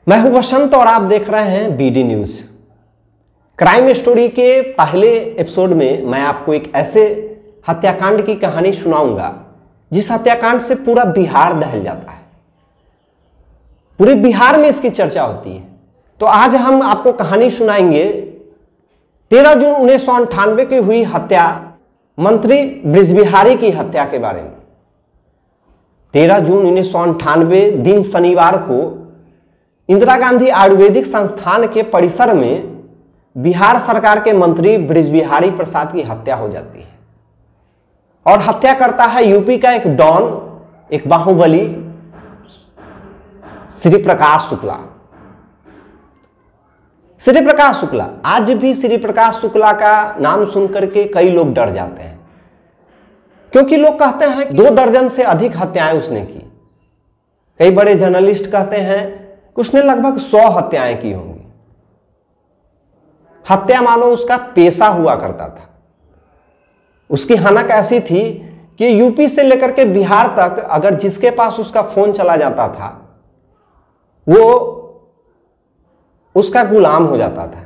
मैं हूं वसंत और आप देख रहे हैं बीडी न्यूज। क्राइम स्टोरी के पहले एपिसोड में मैं आपको एक ऐसे हत्याकांड की कहानी सुनाऊंगा जिस हत्याकांड से पूरा बिहार दहल जाता है, पूरे बिहार में इसकी चर्चा होती है। तो आज हम आपको कहानी सुनाएंगे 13 जून 1998 की हुई हत्या, मंत्री बृजबिहारी की हत्या के बारे में। 13 जून 1998 दिन शनिवार को इंदिरा गांधी आयुर्वेदिक संस्थान के परिसर में बिहार सरकार के मंत्री बृजबिहारी प्रसाद की हत्या हो जाती है और हत्या करता है यूपी का एक डॉन, एक बाहुबली, श्री प्रकाश शुक्ला। श्री प्रकाश शुक्ला, आज भी श्री प्रकाश शुक्ला का नाम सुनकर के कई लोग डर जाते हैं, क्योंकि लोग कहते हैं 2 दर्जन से अधिक हत्याएं उसने की। कई बड़े जर्नलिस्ट कहते हैं कि उसने लगभग 100 हत्याएं की होंगी। हत्या मानो उसका पेशा हुआ करता था। उसकी हनक ऐसी थी कि यूपी से लेकर के बिहार तक अगर जिसके पास उसका फोन चला जाता था वो उसका गुलाम हो जाता था,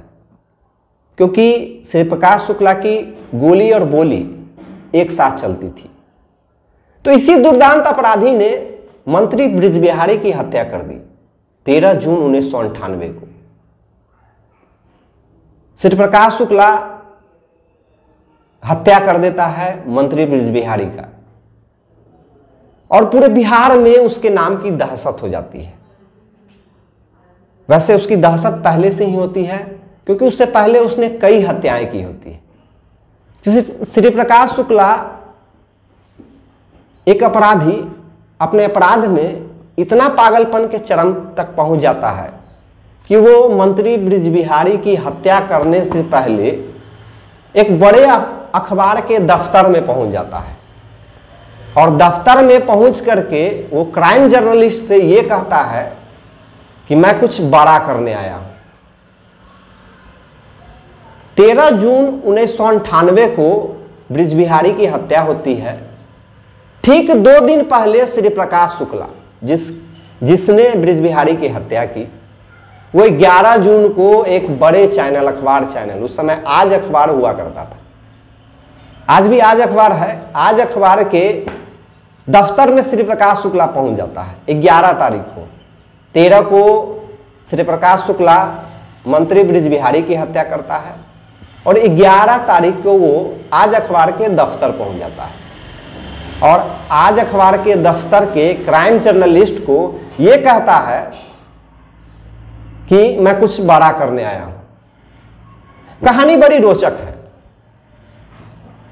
क्योंकि श्री प्रकाश शुक्ला की गोली और बोली एक साथ चलती थी। तो इसी दुर्दांत अपराधी ने मंत्री बृजबिहारी की हत्या कर दी 13 जून 1998 को। श्री प्रकाश शुक्ला हत्या कर देता है मंत्री बृजबिहारी का और पूरे बिहार में उसके नाम की दहशत हो जाती है। वैसे उसकी दहशत पहले से ही होती है, क्योंकि उससे पहले उसने कई हत्याएं की होती है। जैसे श्री प्रकाश शुक्ला एक अपराधी अपने अपराध में इतना पागलपन के चरम तक पहुंच जाता है कि वो मंत्री बृजबिहारी की हत्या करने से पहले एक बड़े अखबार के दफ्तर में पहुंच जाता है और दफ्तर में पहुंच करके वो क्राइम जर्नलिस्ट से ये कहता है कि मैं कुछ बड़ा करने आया हूं। 13 जून 1998 को बृजबिहारी की हत्या होती है। ठीक 2 दिन पहले श्री प्रकाश शुक्ला जिसने बृजबिहारी की हत्या की, वो 11 जून को एक बड़े चैनल, अखबार चैनल, उस समय आज अखबार हुआ करता था, आज भी आज अखबार है, आज अखबार के दफ्तर में श्री प्रकाश शुक्ला पहुंच जाता है 11 तारीख को। 13 को श्री प्रकाश शुक्ला मंत्री बृजबिहारी की हत्या करता है और 11 तारीख को वो आज अखबार के दफ्तर पहुंच जाता है और आज अखबार के दफ्तर के क्राइम जर्नलिस्ट को यह कहता है कि मैं कुछ बड़ा करने आया हूं। कहानी बड़ी रोचक है।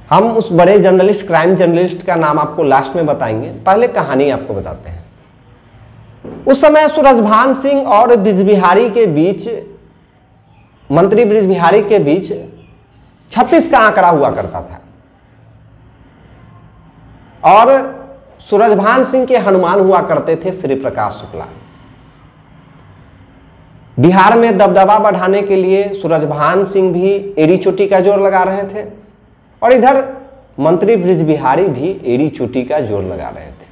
हम उस बड़े जर्नलिस्ट, क्राइम जर्नलिस्ट का नाम आपको लास्ट में बताएंगे, पहले कहानी आपको बताते हैं। उस समय सूरजभान सिंह और बृजबिहारी के बीच, मंत्री बृजबिहारी के बीच 36 का आंकड़ा हुआ करता था और सूरजभान सिंह के हनुमान हुआ करते थे श्री प्रकाश शुक्ला। बिहार में दबदबा बढ़ाने के लिए सूरजभान सिंह भी एड़ी चोटी का जोर लगा रहे थे और इधर मंत्री बृजबिहारी भी एड़ी चोटी का जोर लगा रहे थे।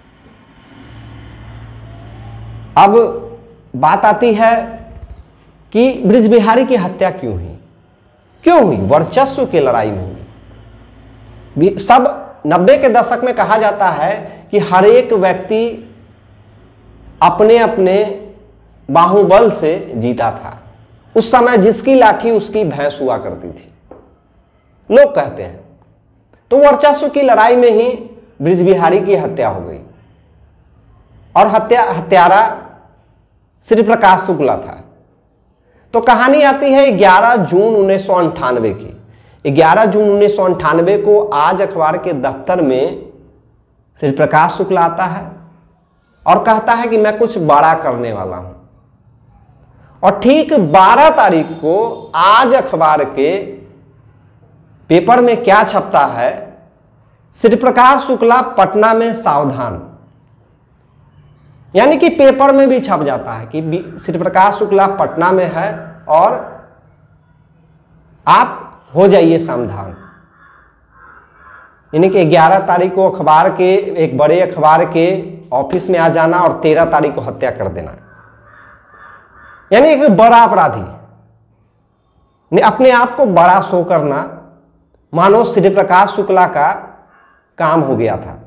अब बात आती है कि बृजबिहारी की हत्या क्यों हुई? वर्चस्व की लड़ाई में हुई। सब 90 के दशक में कहा जाता है कि हर एक व्यक्ति अपने अपने बाहुबल से जीता था। उस समय जिसकी लाठी उसकी भैंस हुआ करती थी, लोग कहते हैं। तो वर्चस्व की लड़ाई में ही बृजबिहारी की हत्या हो गई और हत्यारा श्री प्रकाश शुक्ला था। तो कहानी आती है 11 जून 1998 की। 11 जून 1998 को आज अखबार के दफ्तर में श्री प्रकाश शुक्ला आता है और कहता है कि मैं कुछ बड़ा करने वाला हूं। और ठीक 12 तारीख को आज अखबार के पेपर में क्या छपता है? श्री प्रकाश शुक्ला पटना में सावधान, यानी कि पेपर में भी छप जाता है कि श्री प्रकाश शुक्ला पटना में है और आप हो जाइए सावधान। यानी कि 11 तारीख को अखबार के, एक बड़े अखबार के ऑफिस में आ जाना और 13 तारीख को हत्या कर देना। यानी एक बड़ा अपराधी ने अपने आप को बड़ा शो करना मानो श्री प्रकाश शुक्ला का काम हो गया था।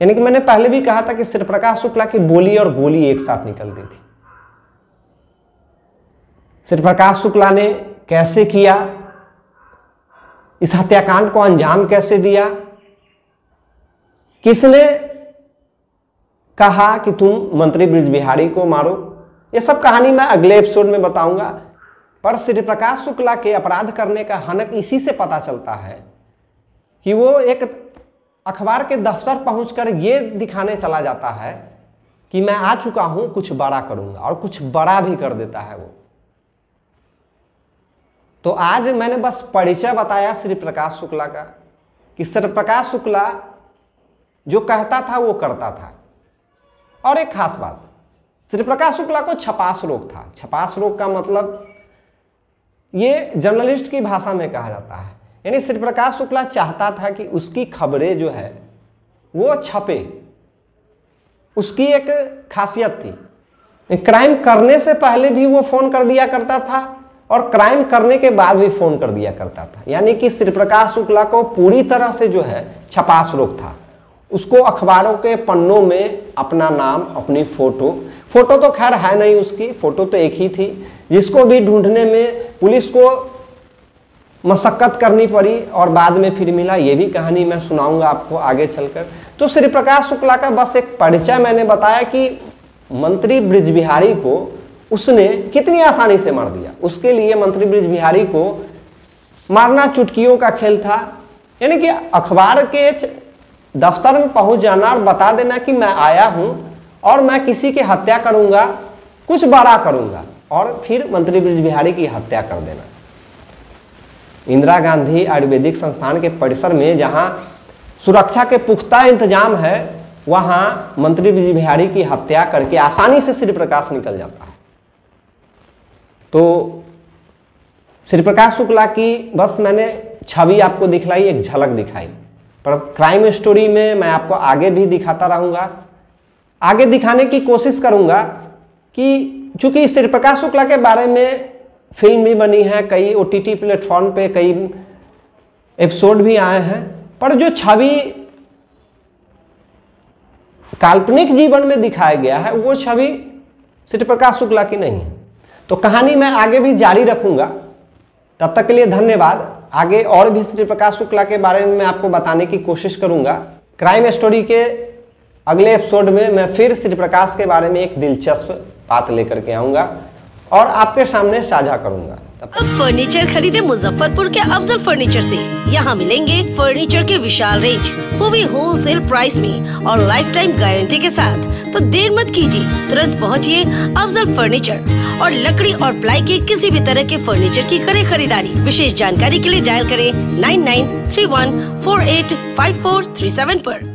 यानी कि मैंने पहले भी कहा था कि श्री प्रकाश शुक्ला की बोली और गोली एक साथ निकलती थी। श्री प्रकाश शुक्ला ने कैसे किया, इस हत्याकांड को अंजाम कैसे दिया, किसने कहा कि तुम मंत्री बृज बिहारी को मारो, ये सब कहानी मैं अगले एपिसोड में बताऊंगा। पर श्री प्रकाश शुक्ला के अपराध करने का हनक इसी से पता चलता है कि वो एक अखबार के दफ्तर पहुंचकर ये दिखाने चला जाता है कि मैं आ चुका हूं, कुछ बड़ा करूंगा, और कुछ बड़ा भी कर देता है वो। तो आज मैंने बस परिचय बताया श्री प्रकाश शुक्ला का, कि श्री प्रकाश शुक्ला जो कहता था वो करता था। और एक खास बात, श्री प्रकाश शुक्ला को छपास रोग था। छपास रोग का मतलब ये जर्नलिस्ट की भाषा में कहा जाता है, यानी श्री प्रकाश शुक्ला चाहता था कि उसकी खबरें जो है वो छपे। उसकी एक खासियत थी, क्राइम करने से पहले भी वो फोन कर दिया करता था और क्राइम करने के बाद भी फोन कर दिया करता था। यानी कि श्री प्रकाश शुक्ला को पूरी तरह से जो है छपास रोग था। उसको अखबारों के पन्नों में अपना नाम, अपनी फोटो तो खैर है नहीं, उसकी फोटो तो एक ही थी, जिसको भी ढूंढने में पुलिस को मशक्कत करनी पड़ी और बाद में फिर मिला। ये भी कहानी मैं सुनाऊंगा आपको आगे चलकर। तो श्री प्रकाश शुक्ला का बस एक परिचय मैंने बताया कि मंत्री बृज बिहारी को उसने कितनी आसानी से मार दिया। उसके लिए मंत्री बृज बिहारी को मारना चुटकियों का खेल था। यानी कि अखबार के दफ्तर में पहुंच जाना और बता देना कि मैं आया हूं और मैं किसी की हत्या करूंगा, कुछ बड़ा करूंगा, और फिर मंत्री बृज बिहारी की हत्या कर देना। इंदिरा गांधी आयुर्वेदिक संस्थान के परिसर में जहां सुरक्षा के पुख्ता इंतजाम है, वहां मंत्री बृज बिहारी की हत्या करके आसानी से श्री प्रकाश निकल जाता है। तो श्री प्रकाश शुक्ला की बस मैंने छवि आपको दिखलाई, एक झलक दिखाई, पर क्राइम स्टोरी में मैं आपको आगे भी दिखाता रहूंगा। आगे दिखाने की कोशिश करूंगा कि चूंकि श्री प्रकाश शुक्ला के बारे में फिल्म भी बनी है, कई OTT प्लेटफॉर्म पे कई एपिसोड भी आए हैं, पर जो छवि काल्पनिक जीवन में दिखाया गया है वो छवि श्री प्रकाश शुक्ला की नहीं है। तो कहानी मैं आगे भी जारी रखूंगा। तब तक के लिए धन्यवाद। आगे और भी श्री प्रकाश शुक्ला के बारे में मैं आपको बताने की कोशिश करूंगा। क्राइम स्टोरी के अगले एपिसोड में मैं फिर श्री प्रकाश के बारे में एक दिलचस्प बात लेकर के आऊंगा और आपके सामने साझा करूंगा। अब फर्नीचर खरीदे मुजफ्फरपुर के अफजल फर्नीचर से। यहाँ मिलेंगे फर्नीचर के विशाल रेंज, वो भी होलसेल प्राइस में और लाइफ टाइम गारंटी के साथ। तो देर मत कीजिए, तुरंत पहुँचिए अफजल फर्नीचर और लकड़ी और प्लाई के किसी भी तरह के फर्नीचर की करें खरीदारी। विशेष जानकारी के लिए डायल करें 9931485437 पर।